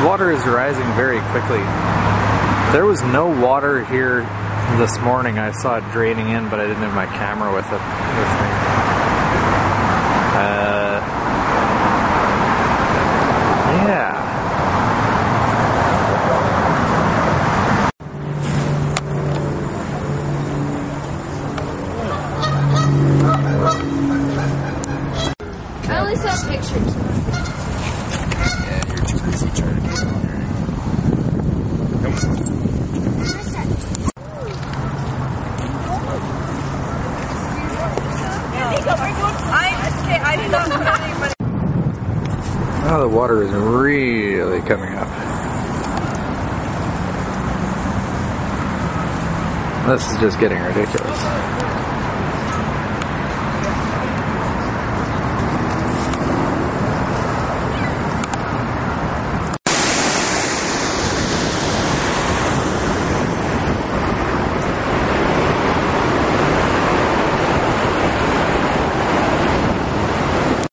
Water is rising very quickly. There was no water here this morning. I saw it draining in, but I didn't have my camera with me. Yeah. I only saw pictures. Yeah, you're too busy trying to get on there. I did not put anybody. Oh, the water is really coming up. This is just getting ridiculous.